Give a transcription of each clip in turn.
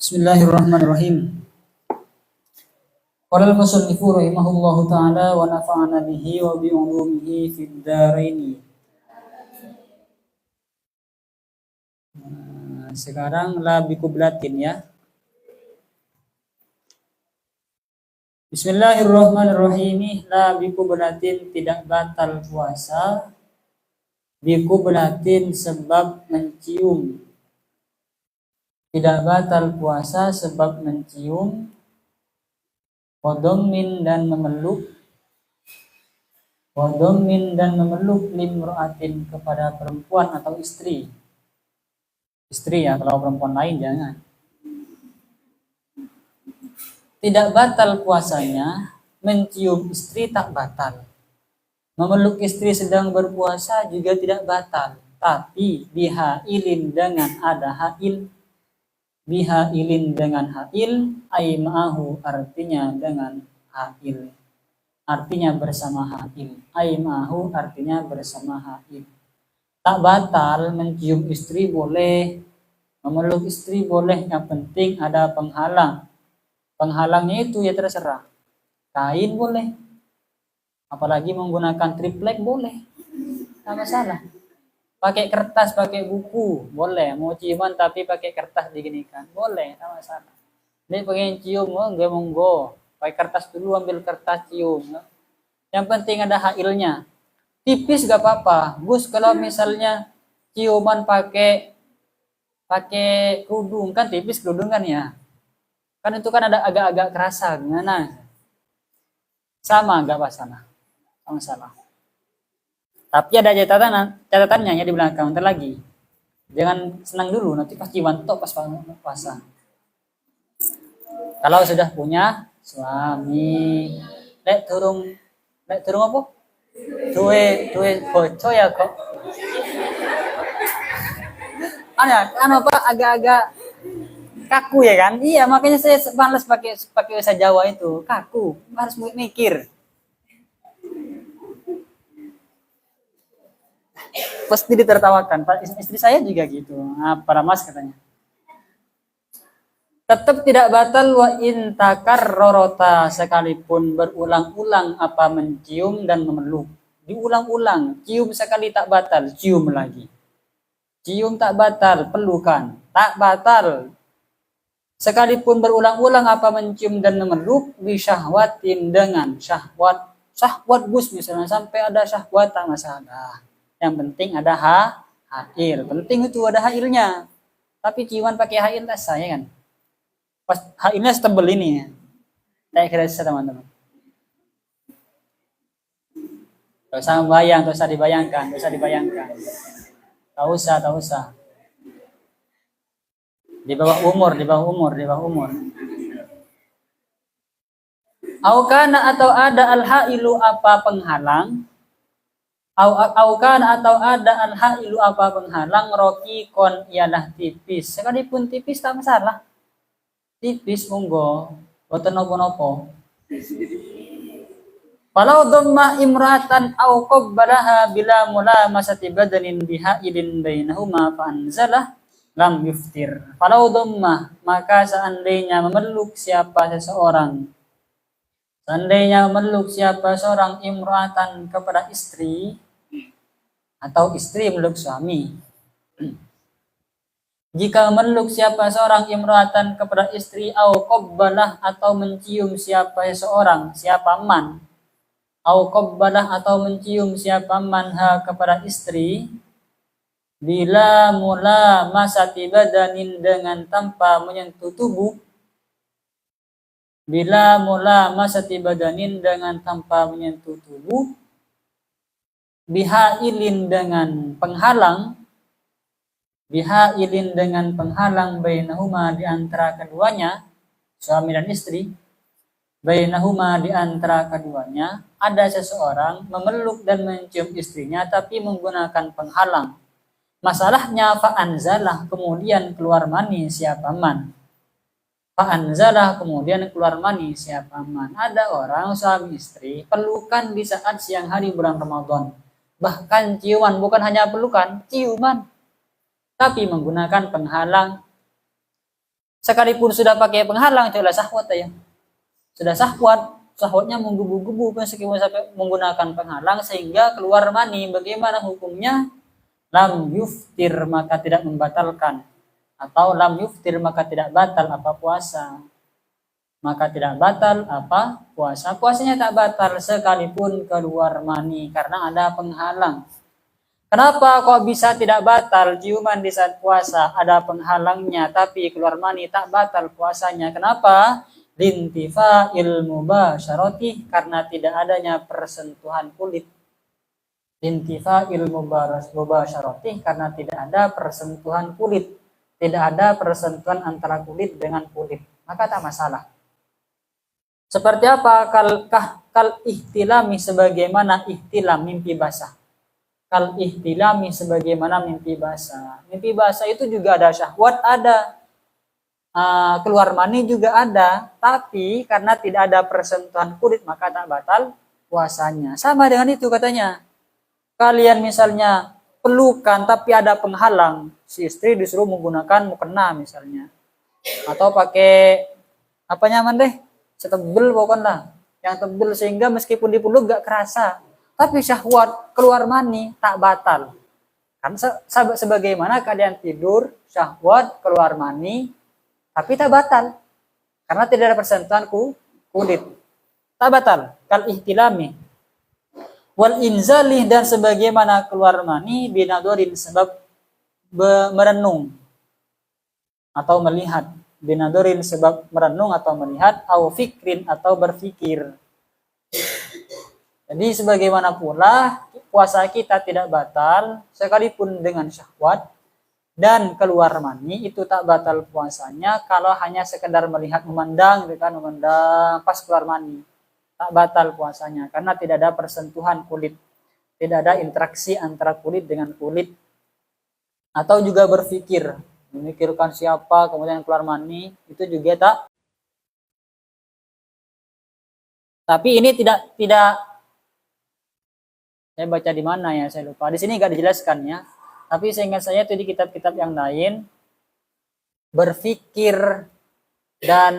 Bismillahirrahmanirrahim. Qala al-musannifu rahimahullahu ta'ala wa nafa'ana bihi wa bi ulumihi fid dharaini. Sekarang la biqublatin ya. Bismillahirrahmanirrahim. La biqublatin tidak batal puasa. Biqublatin sebab mencium. Tidak batal puasa sebab mencium. Wadommin dan memeluk. Wadommin dan memeluk limro'atin kepada perempuan atau istri. Istri ya, kalau perempuan lain jangan. Tidak batal puasanya, mencium istri tak batal. Memeluk istri sedang berpuasa juga tidak batal. Tapi bihailin dengan ada hail. Bihailin dengan hail, aima'ahu artinya dengan hail. Artinya bersama hail. Aima'ahu artinya bersama hail. Tak batal mencium istri boleh, memeluk istri boleh, yang penting ada penghalang. Penghalangnya itu ya terserah. Kain boleh, apalagi menggunakan triplek boleh, tak masalah. Pakai kertas, pakai buku boleh, mau ciuman tapi pakai kertas diginikan boleh, tak masalah. Dia pengen cium, enggak monggo, pakai kertas dulu, ambil kertas cium. Yang penting ada hailnya. Tipis gak apa-apa, Gus. Kalau misalnya ciuman pakai kerudung kan tipis kerudung kan ya. Kan itu kan ada agak-agak kerasa, gimana? Sama gak masalah, sama salah. Tapi ada catatannya ya di belakang. Ntar lagi, jangan senang dulu, nanti pas ciuman tok pas puasa. Kalau sudah punya suami, lek turung apa? Tuwe boco ya kok. Apa agak-agak kaku ya kan? Iya, makanya saya malas pakai bahasa Jawa itu. Kaku, harus mikir. Pasti ditertawakan. Istri saya juga gitu. Para mas katanya. Tetap tidak batal wa in takarrarata, sekalipun berulang-ulang apa mencium dan memeluk. Diulang-ulang, cium sekali tak batal, cium lagi. Cium tak batal, pelukan tak batal. Sekalipun berulang-ulang apa mencium dan memeluk, bisyahwatin dengan syahwat. Syahwat Gus misalnya sampai ada syahwat tak masalah. Yang penting ada hail. Penting itu ada hailnya. Tapi ciuman pakai hail tak saya kan. Pas hailnya setebel ini ya. Saya kira teman-teman. Tak usah bayang, tak usah dibayangkan. Tak usah. Di bawah umur. Aukana atau ada al-hailu apa penghalang. Aukana atau ada al-hailu apa penghalang, rokikon ialah tipis. Sekalipun tipis tak masalah. Tipis monggo, boten nopo-nopo. Walau dhamma imra'atan aw qabbalaha bila mulamasati badanin bihailin bainahuma fa anzalah lam yuftir. Walau dhamma, maka seandainya memeluk siapa seorang imra'atan kepada istri, atau istri memeluk suami. Jika memeluk siapa seorang imra'atan kepada istri, au qabbalah atau mencium siapa man, au qabbalah atau mencium siapa man ha kepada istri, bila mula masati badanin dengan tanpa menyentuh tubuh, bila mula masati badanin dengan tanpa menyentuh tubuh, bihailin dengan penghalang, bainahuma di antara keduanya, suami dan istri, bainahuma di antara keduanya, ada seseorang memeluk dan mencium istrinya tapi menggunakan penghalang. Masalahnya fa'anzalah, kemudian keluar mani siapa man. Ada orang suami istri pelukan di saat siang hari bulan Ramadan. Bahkan ciuman, bukan hanya pelukan, ciuman. Tapi menggunakan penghalang. Sekalipun sudah pakai penghalang, coba syahwat ya. Sudah syahwatnya menggebu-gebu meskipun sampai menggunakan penghalang sehingga keluar mani. Bagaimana hukumnya? Lam yuftir, maka tidak membatalkan, atau lam yuftir, maka tidak batal apa puasa. Maka tidak batal apa puasa. Puasanya tak batal sekalipun keluar mani karena ada penghalang. Kenapa kok bisa tidak batal ciuman di saat puasa? Ada penghalangnya tapi keluar mani tak batal puasanya. Kenapa? Lintifa ilmu basyarati, karena tidak adanya persentuhan kulit. Lintifa ilmu basyarati, karena tidak ada persentuhan kulit. Tidak ada persentuhan antara kulit dengan kulit. Maka tak masalah. Seperti apa? Kal ihtilami, sebagaimana ihtilam, mimpi basah. Kal ihtilami, sebagaimana mimpi basah. Mimpi basah itu juga ada syahwat, ada keluar mani juga ada, tapi karena tidak ada persentuhan kulit maka tak batal puasanya. Sama dengan itu katanya. Kalian misalnya pelukan tapi ada penghalang, si istri disuruh menggunakan mukena misalnya, atau pakai apa nyaman deh, setebel pokoknya, yang tebel sehingga meskipun dipeluk gak kerasa, tapi syahwat keluar mani tak batal. Kan sebagaimana kalian tidur syahwat keluar mani tapi tak batal karena tidak ada persentuhan kulit, tak batal. Kal ihtilami wal inzalih, dan sebagaimana keluar mani binadorin, sebab merenung atau melihat. Binadorin, sebab merenung atau melihat, au fikrin, atau berfikir. Jadi sebagaimana pula puasa kita tidak batal sekalipun dengan syahwat dan keluar mani, itu tak batal puasanya kalau hanya sekedar melihat, memandang pas keluar mani. Tak batal puasanya karena tidak ada persentuhan kulit, tidak ada interaksi antara kulit dengan kulit. Atau juga berfikir, memikirkan siapa kemudian keluar mani, itu juga tak. Tapi ini tidak saya baca di mana ya, saya lupa. Di sini nggak dijelaskan ya. Tapi seingat saya itu di kitab-kitab yang lain, berfikir dan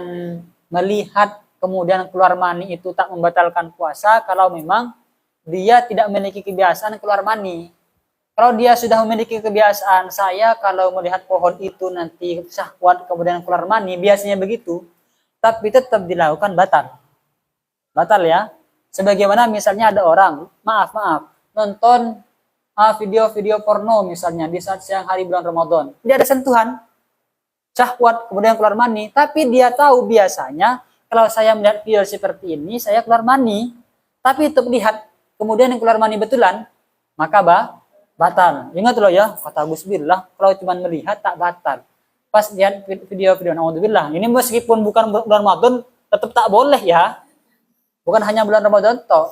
melihat kemudian keluar mani itu tak membatalkan puasa kalau memang dia tidak memiliki kebiasaan keluar mani. Kalau dia sudah memiliki kebiasaan, saya kalau melihat pohon itu nanti syahwat kemudian keluar mani, biasanya begitu, tapi tetap dilakukan batal. Batal ya. Sebagaimana misalnya ada orang, maaf, nonton video-video porno misalnya di saat siang hari bulan Ramadan. Tidak ada sentuhan syahwat kemudian keluar mani, tapi dia tahu biasanya kalau saya melihat video seperti ini, saya keluar mani, tapi untuk lihat kemudian yang keluar mani betulan, maka batal. Ingat loh ya, kata Gus Billah, kalau cuma melihat tak batal. Pas lihat video-video, naudzubillah, ini meskipun bukan bulan Ramadan, tetap tak boleh ya. Bukan hanya bulan Ramadan toh.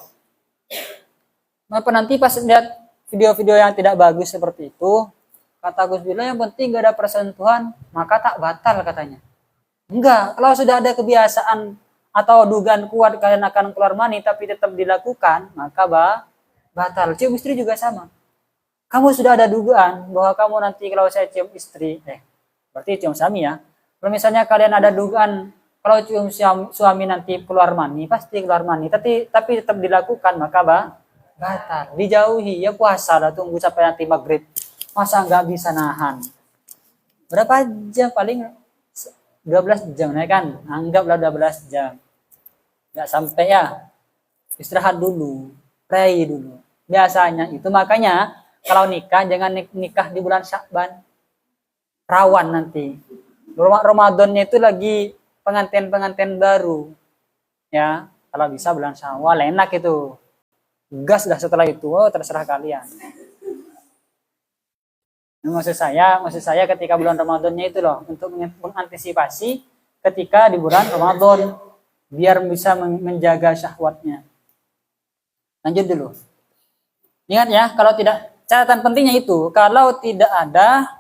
Maka nanti pas lihat video-video yang tidak bagus seperti itu, kata Gus Billah yang penting gak ada persentuhan, maka tak batal katanya. Enggak, kalau sudah ada kebiasaan atau dugaan kuat kalian akan keluar mani tapi tetap dilakukan, maka batal. Cium istri juga sama. Kamu sudah ada dugaan bahwa kamu nanti kalau saya cium istri, berarti cium suami ya. Kalau misalnya kalian ada dugaan kalau cium suami nanti keluar mani, pasti keluar mani, tapi tetap dilakukan, maka batal. Dijauhi, ya puasa lah, tunggu sampai nanti maghrib. Masa nggak bisa nahan? Berapa jam paling? 12 jam ya kan, anggaplah 12 jam, nggak sampai ya, istirahat dulu, pray dulu, biasanya itu. Makanya kalau nikah jangan nikah di bulan Sya'ban, rawan nanti. Ramadannya itu lagi pengantin baru ya, kalau bisa bulan Syawal enak itu, gas dah setelah itu, terserah kalian. Maksud saya ketika bulan Ramadannya itu loh, untuk mengantisipasi ketika di bulan Ramadan biar bisa menjaga syahwatnya. Lanjut dulu. Ingat ya, kalau tidak, catatan pentingnya itu, kalau tidak ada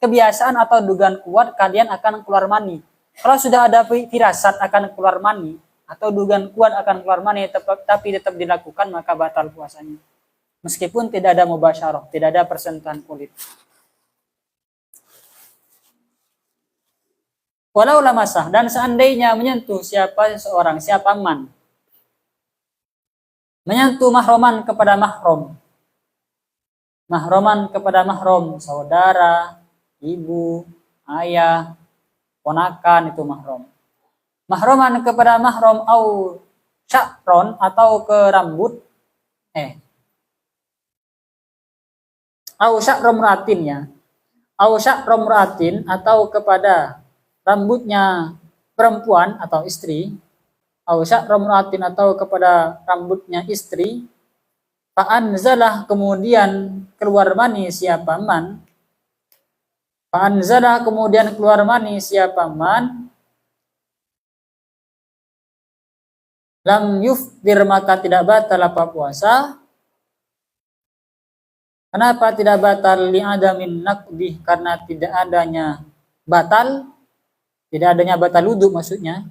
kebiasaan atau dugaan kuat kalian akan keluar mani. Kalau sudah ada firasat akan keluar mani atau dugaan kuat akan keluar mani tapi tetap dilakukan, maka batal puasanya. Meskipun tidak ada mubasyarah, tidak ada persentuhan kulit. Walau lamasah, dan seandainya menyentuh siapa seorang, siapa man, menyentuh mahroman kepada mahrom, mahroman kepada mahrom, saudara, ibu, ayah, ponakan, itu mahrom. Mahroman kepada mahrom au syakron, atau ke rambut, au syakrom ratin ya, au syakrom ratin, atau kepada rambutnya perempuan atau istri, au syakrom ratin, atau kepada rambutnya istri, fa'anzalah, kemudian keluar mani siapa man, fa'anzalah, kemudian keluar mani siapa man, lam yufdir, maka tidak batal apa puasa. Kenapa tidak batal? Li'adamin naqdih, karena tidak adanya batal, tidak adanya batal wudu maksudnya.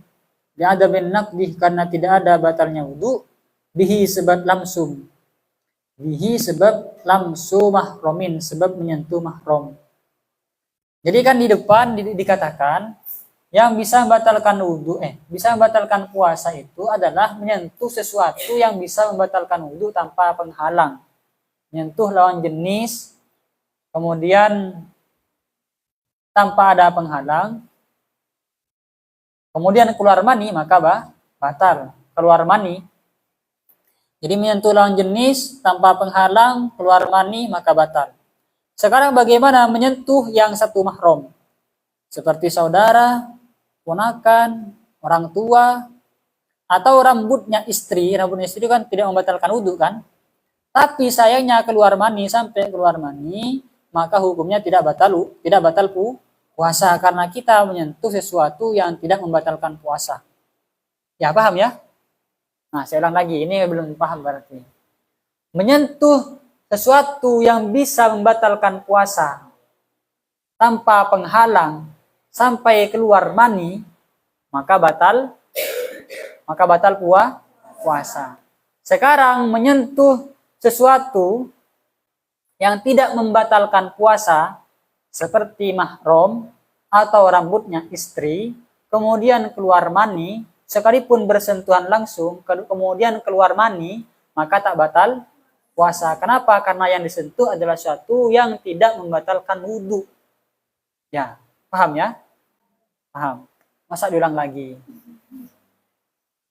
Li'adamin naqdih, karena tidak ada batalnya wudu. Bihi, sebab lamsum, bihi sebab lamsu mahromin, sebab menyentuh mahrom. Jadi kan di depan dikatakan yang bisa membatalkan wudu, bisa membatalkan puasa itu adalah menyentuh sesuatu yang bisa membatalkan wudu tanpa penghalang. Menyentuh lawan jenis, kemudian tanpa ada penghalang, kemudian keluar mani, maka batal. Keluar mani. Jadi menyentuh lawan jenis tanpa penghalang, keluar mani, maka batal. Sekarang bagaimana menyentuh yang satu mahram? Seperti saudara, ponakan, orang tua, atau rambutnya istri. Rambutnya istri kan tidak membatalkan wudu kan? Tapi sayangnya keluar mani, sampai keluar mani, maka hukumnya tidak batal puasa, karena kita menyentuh sesuatu yang tidak membatalkan puasa. Ya, paham ya? Nah, saya ulang lagi, ini belum paham berarti. Menyentuh sesuatu yang bisa membatalkan puasa tanpa penghalang sampai keluar mani, maka batal puasa. Sekarang menyentuh sesuatu yang tidak membatalkan puasa seperti mahram atau rambutnya istri, kemudian keluar mani, sekalipun bersentuhan langsung, kemudian keluar mani, maka tak batal puasa. Kenapa? Karena yang disentuh adalah sesuatu yang tidak membatalkan wudu. Ya, paham ya? Paham. Masa diulang lagi?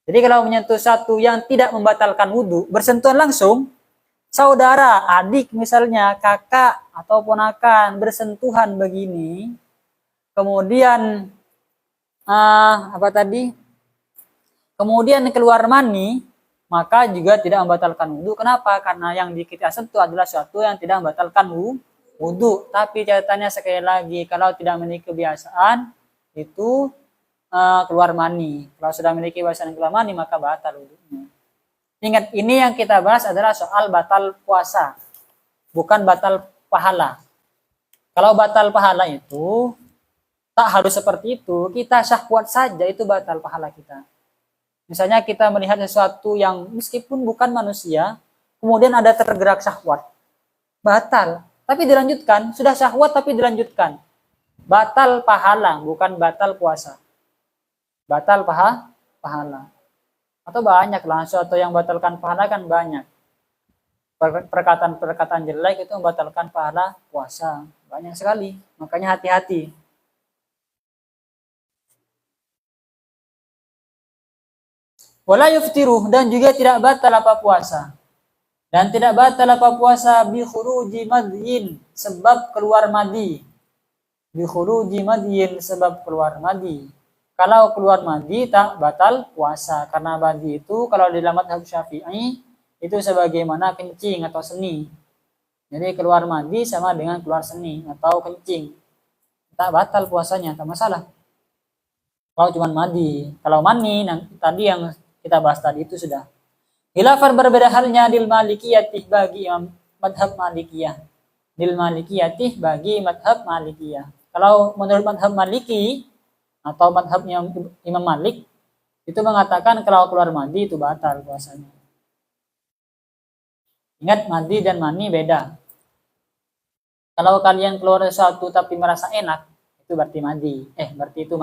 Jadi kalau menyentuh sesuatu yang tidak membatalkan wudu, bersentuhan langsung, saudara, adik misalnya, kakak atau ponakan bersentuhan begini, kemudian kemudian keluar mani, maka juga tidak membatalkan wudu. Kenapa? Karena yang kita sentuh adalah sesuatu yang tidak membatalkan wudu. Tapi catatannya sekali lagi, kalau tidak memiliki kebiasaan itu keluar mani. Kalau sudah memiliki kebiasaan keluar mani, maka batal wudunya. Ingat, ini yang kita bahas adalah soal batal puasa, bukan batal pahala. Kalau batal pahala itu tak harus seperti itu, kita syahwat saja itu batal pahala kita. Misalnya kita melihat sesuatu yang meskipun bukan manusia, kemudian ada tergerak syahwat, batal. Tapi dilanjutkan, sudah syahwat tapi dilanjutkan. Batal pahala, bukan batal puasa. Batal pahala. Atau banyak lah, sesuatu yang membatalkan pahala kan banyak. Perkataan-perkataan jelek itu membatalkan pahala puasa. Banyak sekali, makanya hati-hati. Wala yuftiru, dan juga tidak batal apa puasa. Dan tidak batal apa puasa bi khuruji madyin, sebab keluar madi. Bi khuruji madyin, sebab keluar madi. Kalau keluar madi tak batal puasa, karena madi itu kalau di dalam mazhab Syafi'i itu sebagaimana kencing atau seni. Jadi keluar madi sama dengan keluar seni atau kencing. Tak batal puasanya, tak masalah. Kalau cuma madi, kalau mani tadi yang kita bahas tadi itu sudah. Khilafan berbeda halnya dil malikiyatih bagi madhab malikiyah. Dil malikiyatih bagi madhab malikiyah. Kalau menurut madhab maliki atau madhabnya Imam Malik itu mengatakan kalau keluar madi itu batal puasanya. Ingat, madi dan mani beda. Kalau kalian keluar sesuatu tapi merasa enak, itu berarti madi. Berarti itu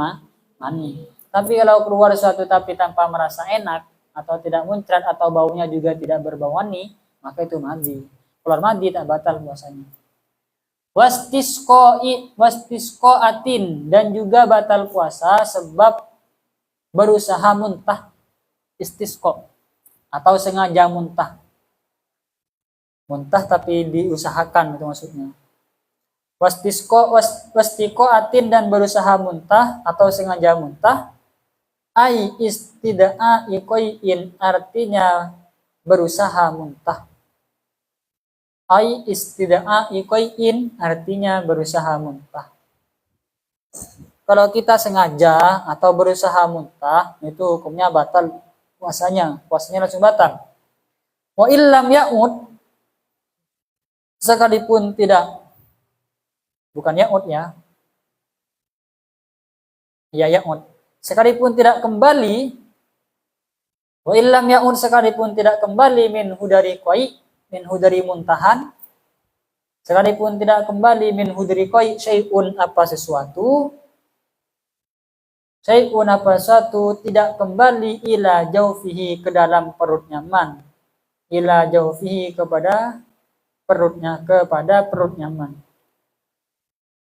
mani. Tapi kalau keluar sesuatu tapi tanpa merasa enak atau tidak muncrat atau baunya juga tidak berbau wangi, maka itu madi. Keluar madi tak batal puasanya. Wastisqo atin, dan juga batal puasa sebab berusaha muntah, istisqo atau sengaja muntah. Muntah tapi diusahakan itu maksudnya. Wastiko atin, dan berusaha muntah atau sengaja muntah. Ai istida'a ikoyin, artinya berusaha muntah. Ai istida'a ikoyin, artinya berusaha muntah. Kalau kita sengaja atau berusaha muntah, itu hukumnya batal puasanya langsung batal. Wa illam ya'ud, sekalipun tidak, bukan ya'ud ya, ya'ud, sekalipun tidak kembali, wa illam ya'ud, sekalipun tidak kembali min hudari muntahan, sekalipun tidak kembali min hudari qai, syai'un apa sesuatu, tidak kembali ila jaufihi ke dalam perutnya man, ila jaufihi kepada perut nyaman.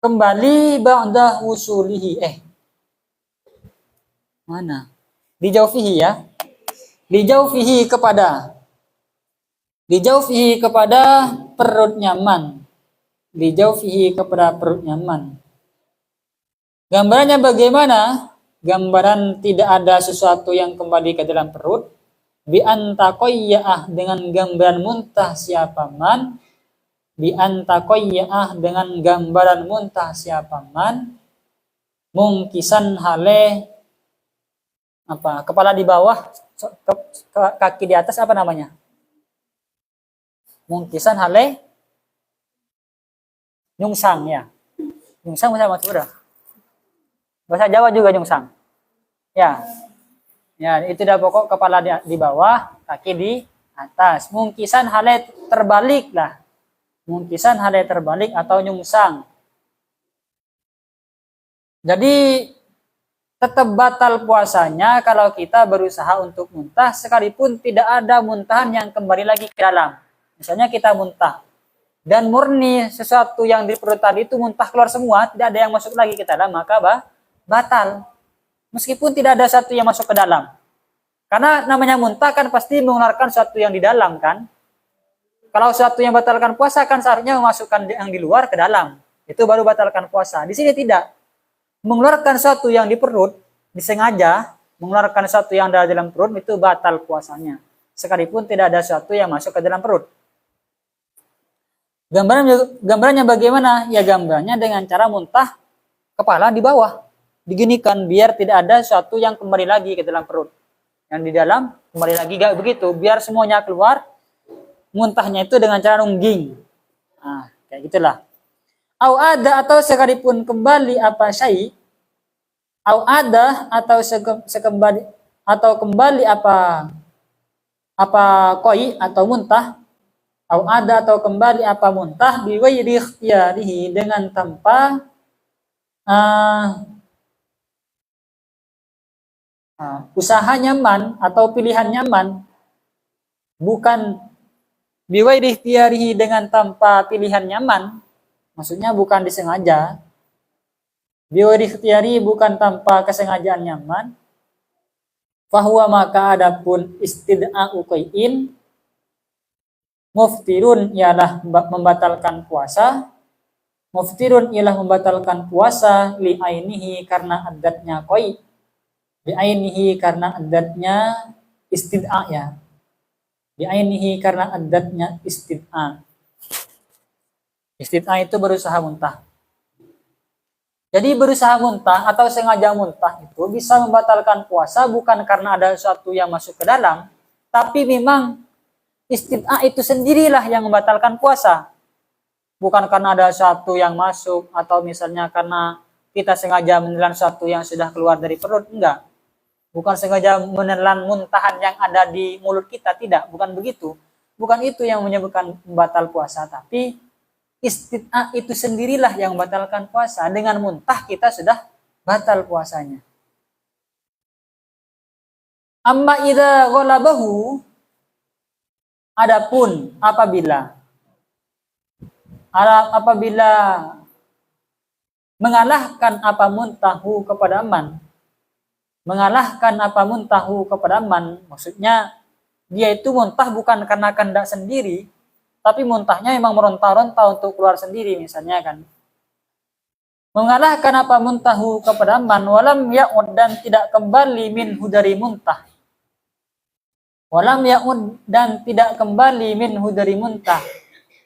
Kembali ba'da wusulihi, mana? Di jaufihi ya. Di jaufihi kepada perut nyaman. Di jaufihi kepada perut nyaman. Gambarannya bagaimana? Gambaran tidak ada sesuatu yang kembali ke dalam perut. Bi antaqayya'ah, dengan gambaran muntah siapa man. Bi antaqayya'ah, dengan gambaran muntah siapa man. Mungkisan hale apa? Kepala di bawah, kaki di atas, apa namanya? Mungkisan hale nyungsang ya. Nyungsang sama sudah. Bahasa Jawa juga nyungsang. Ya. Ya, itu dah pokok kepala di bawah, kaki di atas. Mungkisan hale terbalik lah. Mungkisan hale terbalik atau nyungsang. Jadi tetap batal puasanya kalau kita berusaha untuk muntah sekalipun tidak ada muntahan yang kembali lagi ke dalam. Misalnya kita muntah dan murni sesuatu yang di perut tadi itu muntah keluar semua, tidak ada yang masuk lagi ke dalam, maka batal. Meskipun tidak ada satu yang masuk ke dalam. Karena namanya muntah kan pasti mengeluarkan sesuatu yang di dalam kan. Kalau sesuatu yang batalkan puasa kan seharusnya memasukkan yang di luar ke dalam. Itu baru batalkan puasa. Di sini tidak. Mengeluarkan sesuatu yang di perut, disengaja mengeluarkan sesuatu yang ada dalam perut, itu batal puasanya. Sekalipun tidak ada sesuatu yang masuk ke dalam perut. Gambarannya bagaimana? Ya gambarannya dengan cara muntah kepala di bawah. Diginikan biar tidak ada sesuatu yang kembali lagi ke dalam perut. Yang di dalam kembali lagi, gak begitu. Biar semuanya keluar, muntahnya itu dengan cara nungging. Nah, kayak gitulah. Au ada, atau sekalipun kembali apa syai. Au ada, atau sekembali atau kembali apa koi atau muntah. Au ada, atau kembali apa muntah biwairi ikhtiyarihi, dengan tanpa usaha nyaman atau pilihan nyaman, bukan biwairi ikhtiyarihi, dengan tanpa pilihan nyaman, maksudnya bukan disengaja. Biwairi ikhtiyari, bukan tanpa kesengajaan nyaman. Fahuwa, maka adapun istid'a'u qai'in, muftirun, ialah membatalkan puasa. Muftirun ialah membatalkan puasa li ainihi, karena adatnya qai'. Li ainihi, karena adatnya istid'a ya. Li ainihi, karena adatnya istid'a. Istid'a itu berusaha muntah. Jadi berusaha muntah atau sengaja muntah itu bisa membatalkan puasa bukan karena ada sesuatu yang masuk ke dalam, tapi memang istid'a itu sendirilah yang membatalkan puasa. Bukan karena ada sesuatu yang masuk atau misalnya karena kita sengaja menelan sesuatu yang sudah keluar dari perut, enggak. Bukan sengaja menelan muntahan yang ada di mulut kita, tidak, bukan begitu. Bukan itu yang menyebabkan batal puasa, tapi istid'a itu sendirilah yang membatalkan puasa. Dengan muntah kita sudah batal puasanya. Amma idza ghalabahu, adapun apabila mengalahkan apa muntahu kepada aman, mengalahkan apa muntahu kepada aman, maksudnya dia itu muntah bukan karena kehendak sendiri, tapi muntahnya memang meronta-ronta untuk keluar sendiri misalnya kan. Mengalahkan apa muntahu kepada aman, walam ya'ud, dan tidak kembali minhu dari muntah. Walam ya'ud, dan tidak kembali minhu dari muntah.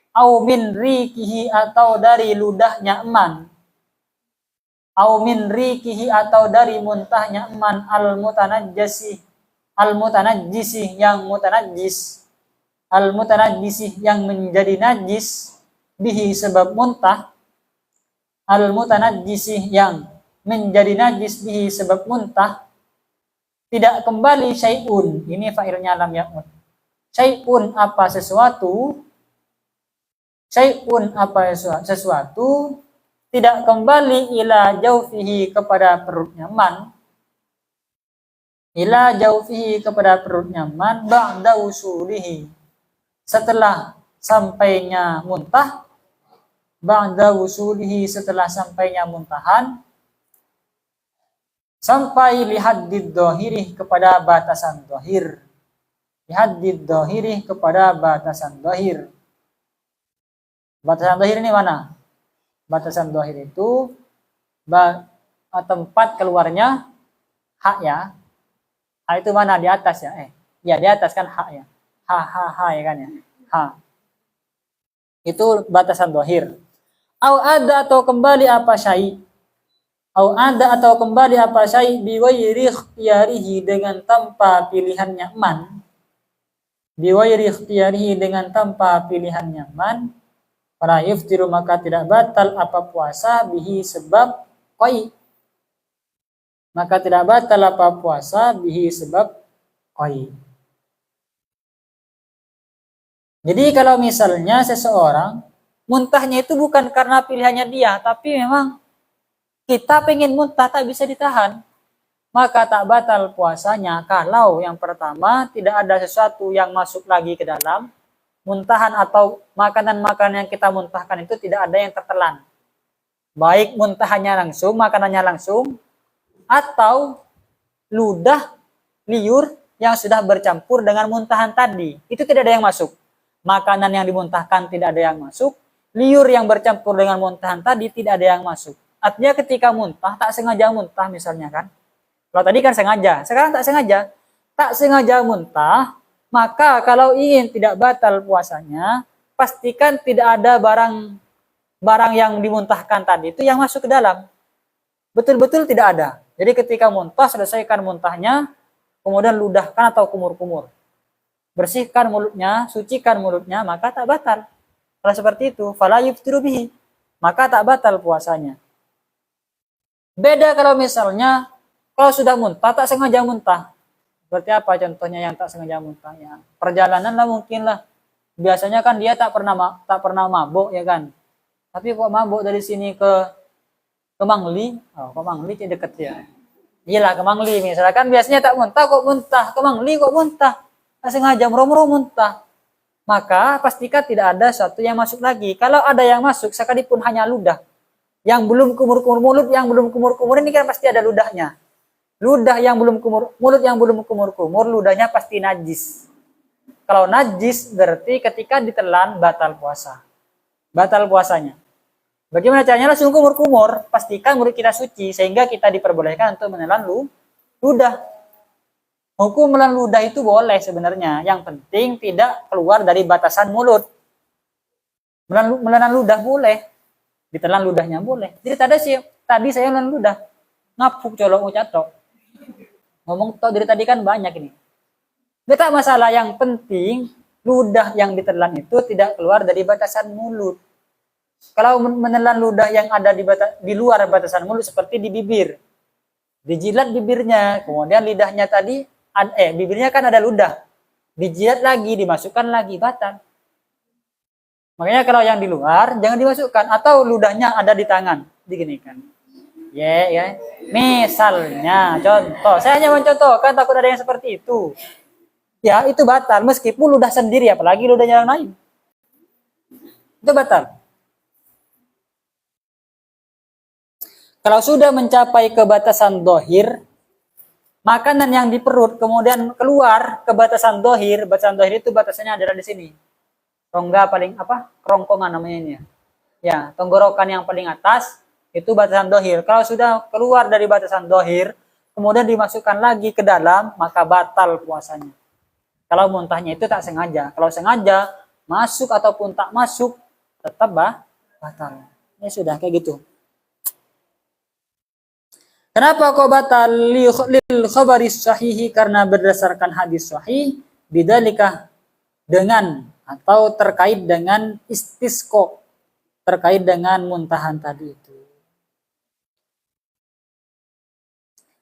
Au min rikihi, atau dari ludahnya aman. Au min rikihi, atau dari muntahnya aman, al mutanajjisi yang mutanajjis, al mutanajjisi yang menjadi najis, bihi sebab muntah, al mutanajjisi yang menjadi najis, bihi sebab muntah, tidak kembali syai'un, ini fa'ilnya lam ya'ud. Syai'un apa sesuatu, syai'un apa sesuatu, tidak kembali ila jaufihi kepada perutnya man, ila jaufihi kepada perutnya man, ba'da usulihi, setelah sampainya muntah, ba'da usulihi, setelah sampainya muntahan, sampai lihaddid dohiri, kepada batasan dohir, lihaddid dohiri, kepada batasan dohir. Batasan dohir ini mana? Batasan dohir itu tempat keluarnya hak ya. Hak itu mana? Di atas ya. Ya di atas kan hak ya. Ha ya kan ya. Ha. Itu batasan dohir. Au ada, atau kembali apa syai'. Au ada, atau kembali apa syai' biwairi ikhtiyarihi, dengan tanpa pilihannya man. Biwairi ikhtiyarihi, dengan tanpa pilihannya man. Para yuftiru, maka tidak batal apa puasa, bihi sebab qai. Maka tidak batal apa puasa, bihi sebab qai. Jadi kalau misalnya seseorang muntahnya itu bukan karena pilihannya dia, tapi memang kita pengen muntah tak bisa ditahan, maka tak batal puasanya kalau yang pertama tidak ada sesuatu yang masuk lagi ke dalam muntahan, atau makanan-makanan yang kita muntahkan itu tidak ada yang tertelan. Baik muntahannya langsung, makanannya langsung, atau ludah liur yang sudah bercampur dengan muntahan tadi. Itu tidak ada yang masuk. Makanan yang dimuntahkan tidak ada yang masuk. Liur yang bercampur dengan muntahan tadi tidak ada yang masuk. Artinya ketika muntah, tak sengaja muntah misalnya kan. Kalau tadi kan sengaja, sekarang tak sengaja. Tak sengaja muntah, maka kalau ingin tidak batal puasanya, pastikan tidak ada barang yang dimuntahkan tadi itu yang masuk ke dalam. Betul-betul tidak ada. Jadi ketika muntah, selesaikan muntahnya, kemudian ludahkan atau kumur-kumur. Bersihkan mulutnya, sucikan mulutnya, maka tak batal. Kalau seperti itu, fala yuftiru bihi, maka tak batal puasanya. Beda kalau misalnya, kalau sudah muntah, tak sengaja muntah. Seperti apa contohnya yang tak sengaja muntah? Ya, perjalanan lah mungkin lah. Biasanya kan dia tak pernah mabuk ya kan. Tapi kok mabuk dari sini ke Mangli? Oh, ke Mangli deket ya. Iyalah ke Mangli misalkan, biasanya tak muntah kok muntah, ke Mangli kok muntah. Tak sengaja merem-merem muntah. Maka pastikan tidak ada sesuatu yang masuk lagi. Kalau ada yang masuk sekalipun hanya ludah, yang belum kumur-kumur, mulut yang belum kumur-kumur ini kan pasti ada ludahnya. Ludah yang belum kumur, mulut yang belum kumur-kumur, ludahnya pasti najis. Kalau najis berarti ketika ditelan batal puasa. Batal puasanya. Bagaimana caranya? Langsung kumur-kumur, pastikan mulut kita suci sehingga kita diperbolehkan untuk menelan ludah. Hukum menelan ludah itu boleh sebenarnya, yang penting tidak keluar dari batasan mulut. Menelan ludah boleh, ditelan ludahnya boleh. Jadi tadi saya menelan ludah, ngapuk colok ucatok. Ngomong dari tadi kan banyak ini. Tidak masalah, yang penting ludah yang ditelan itu tidak keluar dari batasan mulut. Kalau menelan ludah yang ada di luar batasan mulut seperti di bibir, dijilat bibirnya, kemudian lidahnya tadi, bibirnya kan ada ludah, dijilat lagi, dimasukkan lagi, batal. Makanya kalau yang di luar jangan dimasukkan, atau ludahnya ada di tangan, diginikan. Ya. Misalnya, contoh. Saya hanya mencontohkan, takut ada yang seperti itu. Ya, itu batal. Meskipun ludah sendiri, apalagi ludahnya yang lain. Itu batal. Kalau sudah mencapai kebatasan dohir, makanan yang di perut kemudian keluar ke batasan dohir itu batasannya adalah di sini. Rongga paling kerongkongan namanya ini. Ya, tenggorokan yang paling atas itu batasan dohir. Kalau sudah keluar dari batasan dohir, kemudian dimasukkan lagi ke dalam, maka batal puasanya. Kalau muntahnya itu tak sengaja. Kalau sengaja, masuk ataupun tak masuk, tetap batal. Ini sudah kayak gitu. Kenapa kok batal? Lil khabaris sahihi, karena berdasarkan hadis sahih, bidzalika, dengan atau terkait dengan istisqo, terkait dengan muntahan tadi itu.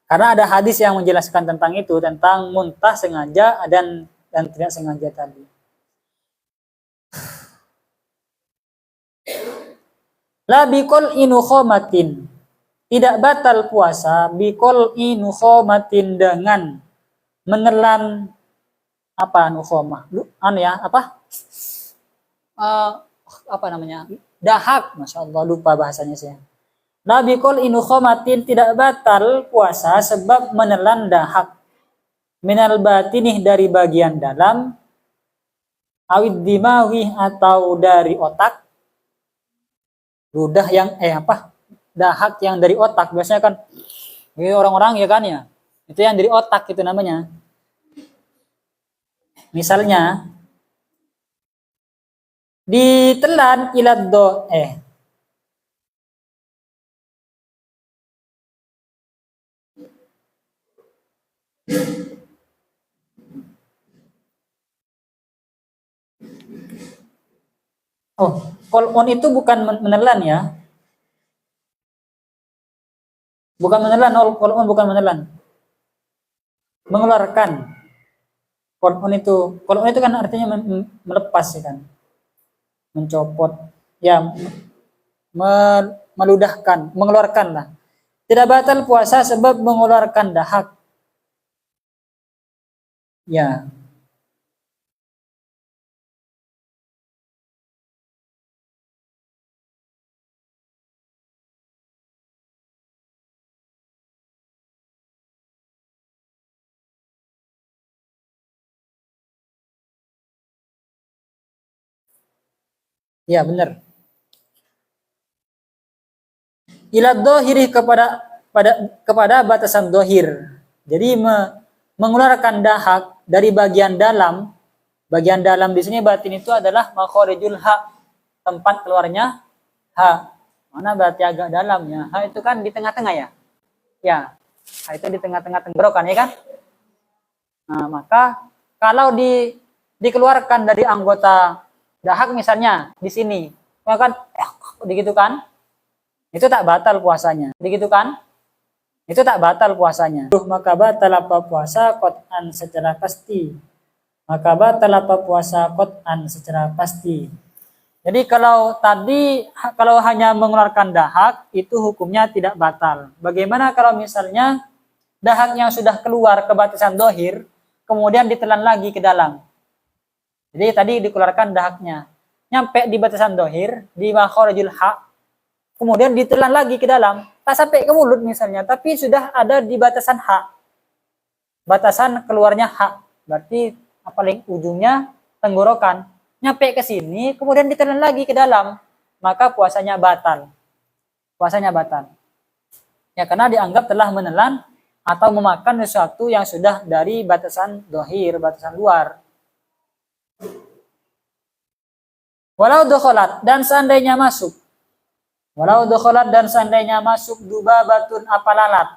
Karena ada hadis yang menjelaskan tentang itu, tentang muntah sengaja dan tidak sengaja tadi. La biqol inukhomatin, tidak batal puasa biqol inukhomatin, dengan menelan nukhomah, dahak, masya Allah lupa bahasanya saya. La biqol inukhomatin, tidak batal puasa sebab menelan dahak, minal batinih, dari bagian dalam, awid dimawi, atau dari otak, ludah yang dahak yang dari otak. Biasanya kan orang-orang ya kan ya, itu yang dari otak itu namanya. Misalnya ditelan ilad do kolon itu bukan menelan ya. Bukan menelan, kolon bukan menelan. Mengeluarkan. Kolon itu kan artinya melepas ya kan. Mencopot. Ya, meludahkan, mengeluarkan lah. Tidak batal puasa sebab mengeluarkan dahak. Ya. Ya, benar. Ila dohiri, kepada batasan dohir. Jadi mengeluarkan dahak dari bagian dalam. Bagian dalam di sini batin itu adalah makhorijul ha, tempat keluarnya ha. Mana berarti agak dalamnya. Ha itu kan di tengah-tengah ya. Ya, ha itu di tengah-tengah tenggorokan ya kan. Nah, maka kalau dikeluarkan dari anggota dahak misalnya di sini, maka begitu kan? Itu tak batal puasanya. Begitu kan? Itu tak batal puasanya. Maka batal apa puasa qat'an secara pasti. Maka batal apa puasa qat'an secara pasti. Jadi kalau hanya mengeluarkan dahak itu hukumnya tidak batal. Bagaimana kalau misalnya dahak yang sudah keluar ke batasan dohir kemudian ditelan lagi ke dalam. Jadi tadi dikeluarkan dahaknya, nyampe di batasan dohir, di makhorijul ha, kemudian ditelan lagi ke dalam, tak sampai ke mulut misalnya, tapi sudah ada di batasan ha, batasan keluarnya ha, berarti paling ujungnya tenggorokan, nyampe ke sini, kemudian ditelan lagi ke dalam, maka puasanya batal. Puasanya batal. Ya, karena dianggap telah menelan atau memakan sesuatu yang sudah dari batasan dohir, batasan luar. Walau dokholat, dan seandainya masuk. Walau dokholat, dan seandainya masuk dubabatun apa lalat.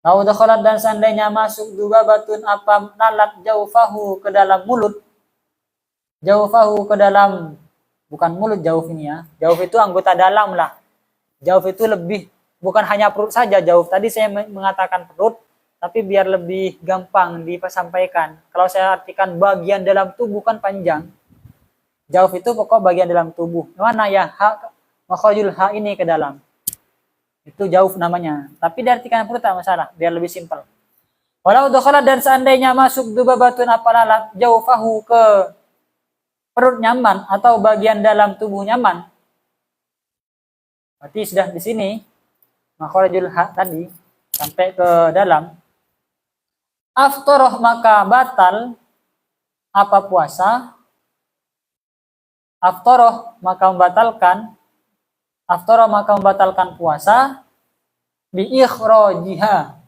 Walau dokholat, dan seandainya masuk dubabatun apa lalat jaufahu, ke dalam mulut. Jaufahu, ke dalam, bukan mulut jauh ini ya. Jauh itu anggota dalam lah. Jauh itu lebih, bukan hanya perut saja jauh. Tadi saya mengatakan perut, tapi biar lebih gampang disampaikan. Kalau saya artikan bagian dalam tubuh kan panjang. Jauh itu pokok bagian dalam tubuh. Mana ya? Ha, makhorijul ha ini ke dalam. Itu jauh namanya. Tapi diartikan perut tak masalah, biar lebih simpel. Walau dakhala dan seandainya masuk dubabatun apa lalat jauh fahu ke perut nyaman atau bagian dalam tubuh nyaman. Berarti sudah di sini makhrajul ha tadi sampai ke dalam. Aftarah maka batal apa puasa? Aftarah maka membatalkan. Aftarah maka membatalkan puasa bi ikhrajiha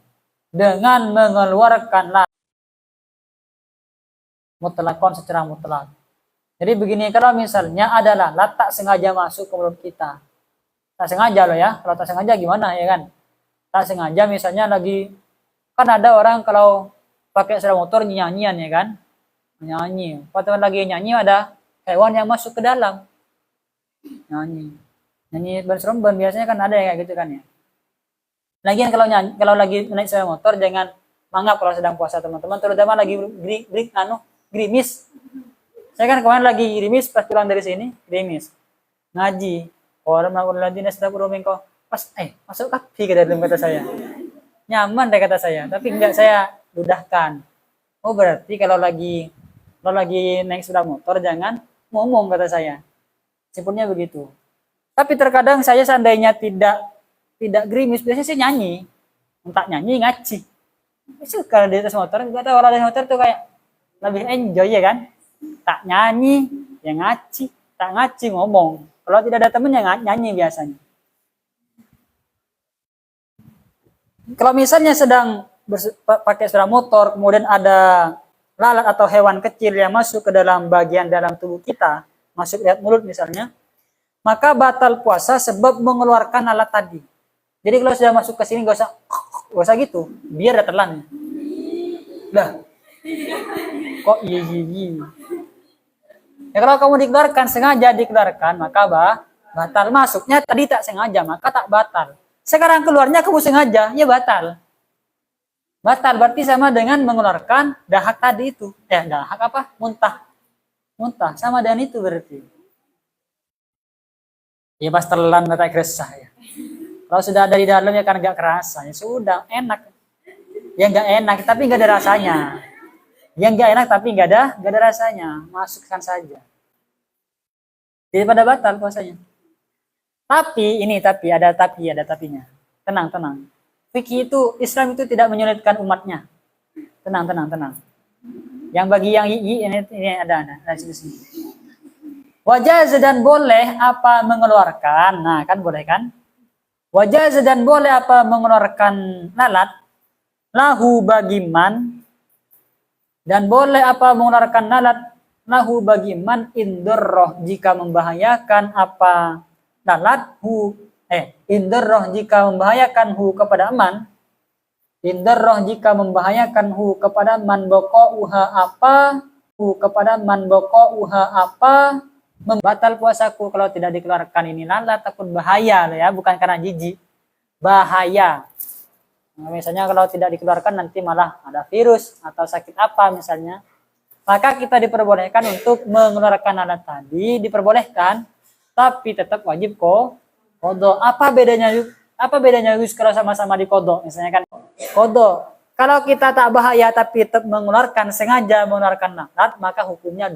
dengan mengeluarkan mutlakon secara mutlak. Jadi begini, kalau misalnya ada lalat tak sengaja masuk ke mulut kita. Tak sengaja loh ya. Kalau tak sengaja gimana ya kan? Tak sengaja misalnya lagi, kan ada orang kalau pakai sepeda motor nyanyian ya kan? Nyanyi. Pas lagi nyanyi ada hewan yang masuk ke dalam. Nyanyi. Nyanyi ben biasanya kan ada yang kayak gitu kan ya. Lagian kalau lagi naik sepeda motor jangan mangap kalau sedang puasa teman-teman, terutama lagi gerimis. Saya kan kemarin lagi gerimis pas pulang dari sini, gerimis. Ngaji. Orang melakukan ladina astagfirullah minko. Pas masuk kaki ke dalam kata saya. Nyaman deh kata saya, tapi enggak saya ludahkan. Oh berarti kalau lagi naik sepeda motor jangan ngomong kata saya. Simpulnya begitu. Tapi terkadang saya seandainya tidak gerimis, biasanya saya nyanyi. Entah nyanyi ngaji. Suka di atas motor, enggak tahu kalau di atas motor tuh kayak lebih enjoy ya kan? Tak nyanyi, ya ngaji, tak ngaji ngomong. Kalau tidak ada temen ya nyanyi biasanya. Kalau misalnya sedang pakai sepeda motor, kemudian ada lalat atau hewan kecil yang masuk ke dalam bagian dalam tubuh kita, masuk lewat mulut misalnya, maka batal puasa sebab mengeluarkan lalat tadi. Jadi kalau sudah masuk ke sini gak usah gitu, biar ada telan. Lah, kok iya. Ya kalau kamu dikeluarkan, sengaja dikeluarkan, maka batal. Masuknya tadi tak sengaja, maka tak batal. Sekarang keluarnya kamu sengaja, ya batal. Batal berarti sama dengan mengeluarkan dahak tadi itu. Dahak apa? Muntah. Sama dengan itu berarti. Ya pas telan tak keresah ya. Kalau sudah ada di dalam ya kan gak kerasa. Ya sudah, enak. Ya gak enak, tapi gak ada rasanya. Yang gak enak tapi gak ada rasanya. Masukkan saja. Daripada batal puasanya. Tapi ada tapinya. Tenang. Fikih itu, Islam itu tidak menyulitkan umatnya. Tenang. Yang bagi yang ini ada di sini. Wajaz dan boleh apa mengeluarkan. Nah, kan boleh kan? Wajaz dan boleh apa mengeluarkan lalat. Lahu bagiman. Dan boleh apa mengeluarkan lalat. Lahu bagiman indurroh jika membahayakan apa lalat indurroh jika membahayakan kepada aman. Indurroh jika membahayakan kepada man bokouha apa. Kepada man bokouha apa. Membatal puasaku kalau tidak dikeluarkan ini lalat takut bahaya ya, bukan karena jijik, bahaya. Nah, misalnya kalau tidak dikeluarkan nanti malah ada virus atau sakit apa misalnya, maka kita diperbolehkan untuk mengeluarkan lalat tadi, diperbolehkan, tapi tetap wajib qodho. Apa bedanya kalau sama-sama di qodho? Misalnya kan qodho, kalau kita tak bahaya tapi tetap mengeluarkan, sengaja mengeluarkan lalat, maka hukumnya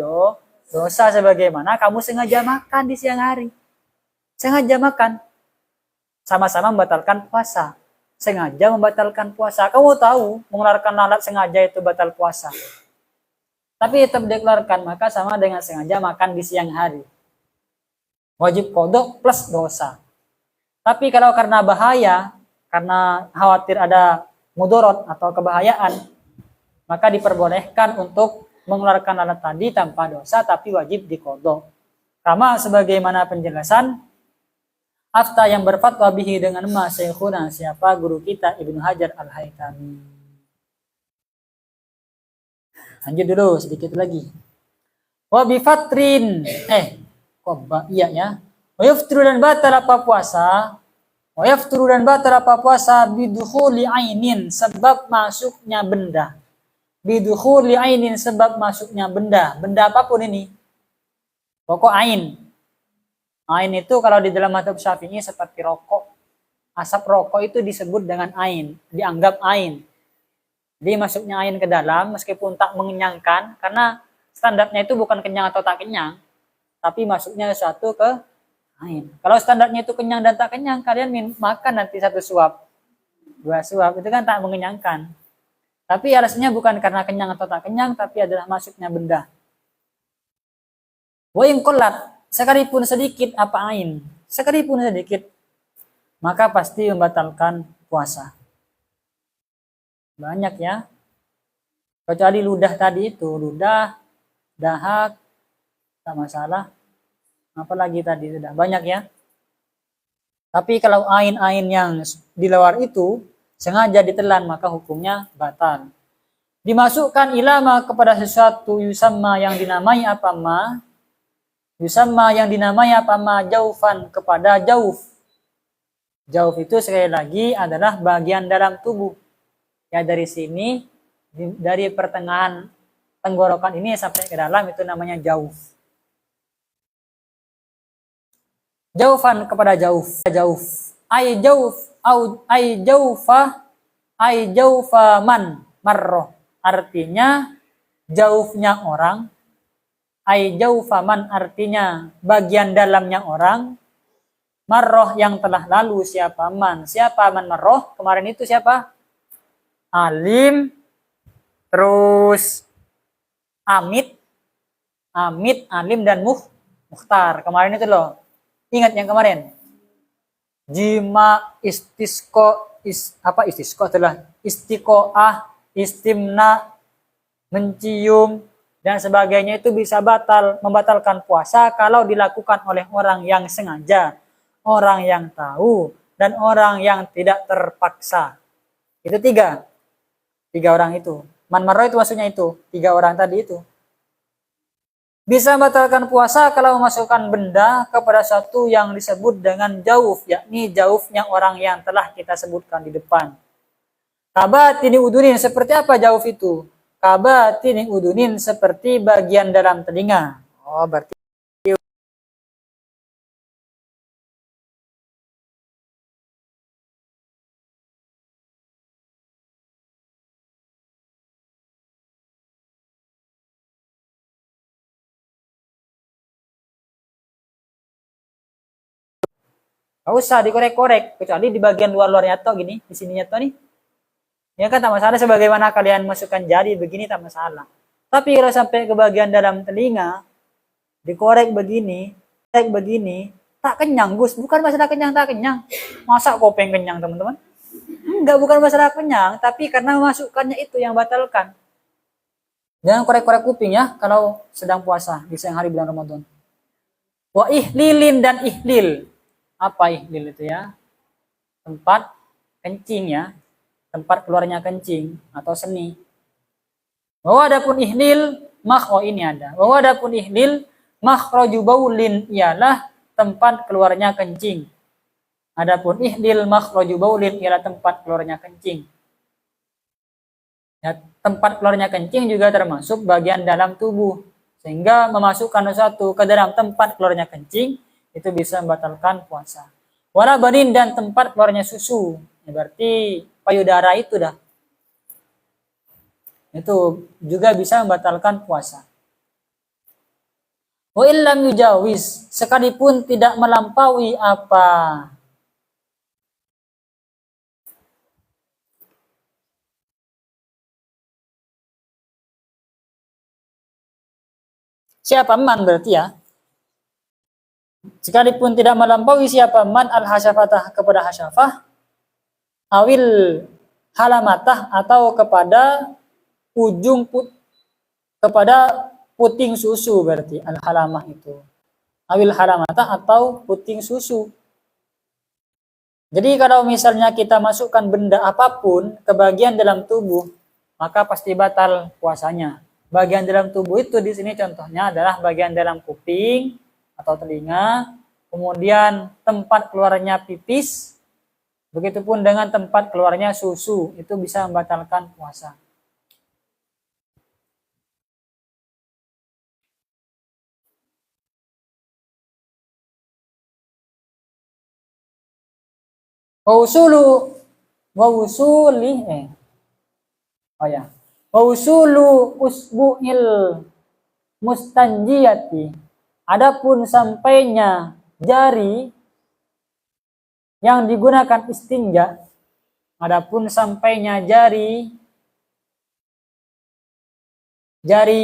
dosa sebagaimana kamu sengaja makan di siang hari. Sengaja makan. Sama-sama membatalkan puasa. Sengaja membatalkan puasa. Kamu tahu mengeluarkan lalat sengaja itu batal puasa. Tapi tetap dikeluarkan, maka sama dengan sengaja makan di siang hari. Wajib qodho plus dosa. Tapi kalau karena bahaya, karena khawatir ada mudorot atau kebahayaan, maka diperbolehkan untuk mengeluarkan lalat tadi tanpa dosa tapi wajib diqodho. Kama sebagaimana penjelasan Afta yang berfatwa bihi dengan syekhuna siapa guru kita Ibnu Hajar Al-Haytami. Lanjut dulu sedikit lagi. Wa bifatrin iya ya. Wa yafturu dan batal apa puasa? Wa yafturu dan batal apa puasa bidukhuli ainin sebab masuknya benda. Bidukhuli ainin sebab masuknya benda. Benda apapun ini. Pokok ain. Ain itu kalau di dalam mazhab Syafi'i seperti rokok. asap rokok itu disebut dengan ain, dianggap ain. Jadi masuknya ain ke dalam meskipun tak mengenyangkan, karena standarnya itu bukan kenyang atau tak kenyang, tapi masuknya sesuatu ke ain. Kalau standarnya itu kenyang dan tak kenyang, kalian makan nanti 1 suap, 2 suap, itu kan tak mengenyangkan. Tapi alasannya bukan karena kenyang atau tak kenyang, tapi adalah masuknya benda. Wa in qallat, sekalipun sedikit apa ain, sekalipun sedikit, maka pasti membatalkan puasa. Banyak ya. Kecuali ludah tadi itu, ludah, dahak, tak masalah. Apalagi tadi sudah banyak ya. Tapi kalau ain-ain yang di luar itu sengaja ditelan, maka hukumnya batal. Dimasukkan ilama kepada sesuatu yusamma yang dinamai apa ma, yusamma yang dinamai apa ma jaufan kepada jauf. Jauf itu sekali lagi adalah bagian dalam tubuh. Ya dari sini, dari pertengahan tenggorokan ini sampai ke dalam itu namanya jauf. Jaufan kepada jauf. Jauf. Ai jauf au ai jaufa ai jaufa man marroh. Artinya jaufnya orang. Ai jaufa man artinya bagian dalamnya orang. Marroh yang telah lalu siapa man. Siapa man marroh? Kemarin itu siapa? Alim, terus Amit, Alim dan Mukhtar. Kemarin itu loh. Ingat yang kemarin. Jima, istisqo adalah istiqoah, istimna, mencium dan sebagainya itu bisa membatalkan puasa kalau dilakukan oleh orang yang sengaja, orang yang tahu, dan orang yang tidak terpaksa. Itu 3 orang itu. Man marro itu maksudnya itu 3 orang tadi itu. Bisa membatalkan puasa kalau memasukkan benda kepada satu yang disebut dengan jauf, yakni jaufnya orang yang telah kita sebutkan di depan. Kabatini udunin, seperti apa jauf itu? Kabatini udunin, seperti bagian dalam telinga. Oh, berarti nggak usah dikorek-korek, kecuali di bagian luar-luarnya toh gini, di sininya toh nih. Ya kan tak masalah, sebagaimana kalian masukkan jari begini tak masalah. Tapi kalau sampai ke bagian dalam telinga, dikorek begini, tak kenyang Gus. Bukan masalah kenyang tak kenyang. Masa kopeng kenyang teman-teman? Enggak, bukan masalah kenyang, tapi karena masukkannya itu yang batalkan. Jangan korek-korek kuping ya kalau sedang puasa di siang hari bulan Ramadan. Wa ihlilin dan ihlil. Apa ihlil itu ya? Tempat kencing ya. Tempat keluarnya kencing atau seni. Bahwa adapun ihlil, ini ada. Bahwa adapun ihlil, makhraju baulin ialah tempat keluarnya kencing. Adapun ihlil makhraju baulin ialah tempat keluarnya kencing. Ya, tempat keluarnya kencing juga termasuk bagian dalam tubuh. Sehingga memasukkan sesuatu ke dalam tempat keluarnya kencing itu bisa membatalkan puasa. Wala banin dan tempat keluarnya susu. Ya, berarti payudara itu dah. Itu juga bisa membatalkan puasa. Wa illam yujawiz, sekalipun tidak melampaui apa? Siapa man berarti ya? Sekalipun tidak melampaui siapa man al-hasyafatah kepada hasyafah, awil halamatah atau kepada kepada puting susu berarti al-halamah itu. Awil halamatah atau puting susu. Jadi kalau misalnya kita masukkan benda apapun ke bagian dalam tubuh, maka pasti batal puasanya. Bagian dalam tubuh itu di sini contohnya adalah bagian dalam kuping atau telinga, kemudian tempat keluarnya pipis, begitupun dengan tempat keluarnya susu, itu bisa membatalkan puasa. Wa usuli oh ya. Wa usulu usbu'il mustanjiyati. Adapun sampainya jari yang digunakan istinja, adapun sampainya jari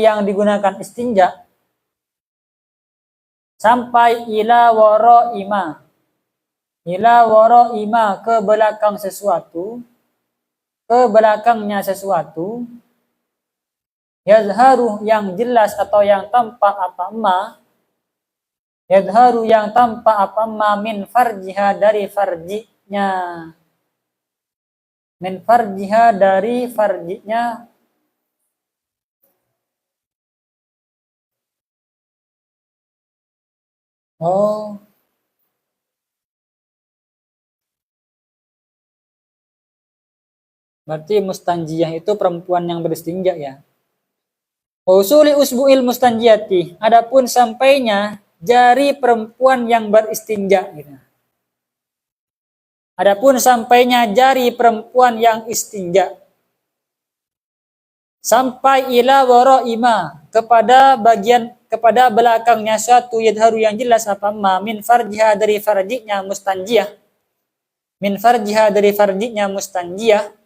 yang digunakan istinja sampai ila waraima ke belakang sesuatu, ke belakangnya sesuatu, yazharu yang jelas atau yang tampak apa ma, yazharu yang tampak apa ma min farjiha dari farjinya, min farjiha dari farjinya, oh berarti mustanjiyah itu perempuan yang beristinja ya. Usuli usbu'il mustanjiyati. Adapun sampainya jari perempuan yang beristinja gitu. Adapun sampainya jari perempuan yang istinja sampai ila waraima kepada belakangnya suatu yadharu yang jelas apa ma min farjiha dari farjinya mustanjiyah. Min farjiha dari farjinya mustanjiyah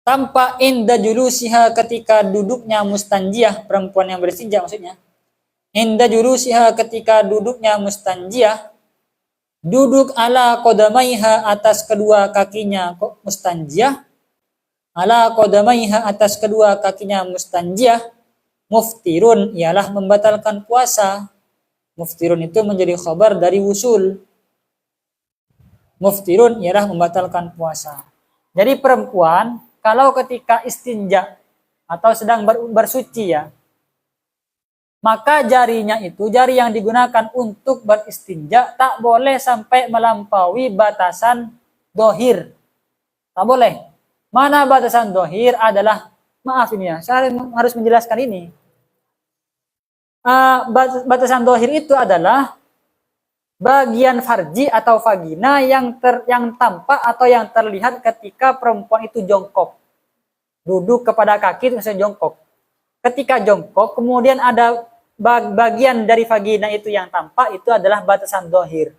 tanpa inda julusiha ketika duduknya mustanjiyah, perempuan yang beristinja maksudnya. Inda julusiha ketika duduknya mustanjiyah, duduk ala qadamaiha atas kedua kakinya mustanjiyah, ala qadamaiha atas kedua kakinya mustanjiyah, muftirun ialah membatalkan puasa. Muftirun itu menjadi khabar dari wusul. Muftirun ialah membatalkan puasa. Jadi perempuan kalau ketika istinja atau sedang bersuci ya, maka jarinya itu, jari yang digunakan untuk beristinja tak boleh sampai melampaui batasan dohir. Tak boleh. Mana batasan dohir adalah, maaf ini ya, saya harus menjelaskan ini. Batasan dohir itu adalah bagian farji atau vagina yang tampak atau yang terlihat ketika perempuan itu jongkok. Duduk kepada kaki itu misalnya jongkok. Ketika jongkok, kemudian ada bagian dari vagina itu yang tampak, itu adalah batasan dohir.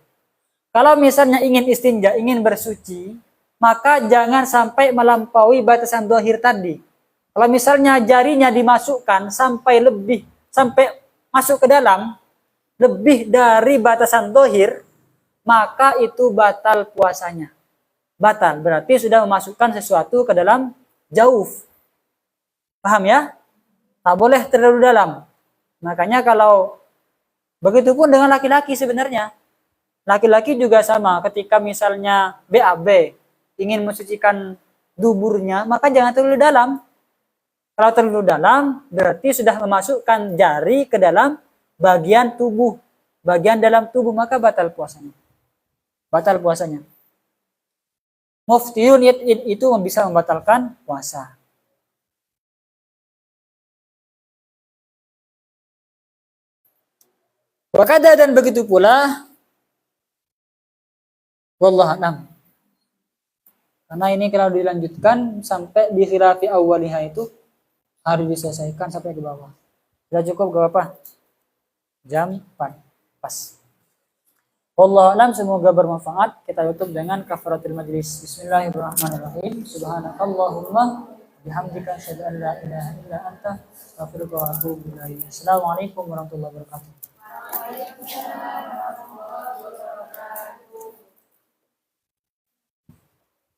Kalau misalnya ingin istinja, ingin bersuci, maka jangan sampai melampaui batasan dohir tadi. Kalau misalnya jarinya dimasukkan sampai masuk ke dalam, lebih dari batasan dohir, maka itu batal puasanya. Batal, berarti sudah memasukkan sesuatu ke dalam jauf. Paham ya? Tak boleh terlalu dalam. Makanya kalau begitu pun dengan laki-laki sebenarnya. Laki-laki juga sama, ketika misalnya BAB, ingin mensucikan duburnya, maka jangan terlalu dalam. Kalau terlalu dalam, berarti sudah memasukkan jari ke dalam bagian tubuh, bagian dalam tubuh, maka batal puasanya. Batal puasanya. Muftiyun itu bisa membatalkan puasa. Wakada dan begitu pula, wallahu a'lam. Karena ini kalau dilanjutkan sampai di khilafi awwaliha itu harus diselesaikan sampai ke bawah. Sudah cukup gak apa? Jam 4 pas. Wallahu a'lam, semoga bermanfaat. Kita tutup dengan kafaratul majlis. Bismillahirrahmanirrahim. Subhanakallahumma bihamdika asyhadu an la ilaha illa anta astaghfiruka wa atubu ilaik. Assalamualaikum warahmatullahi wabarakatuh.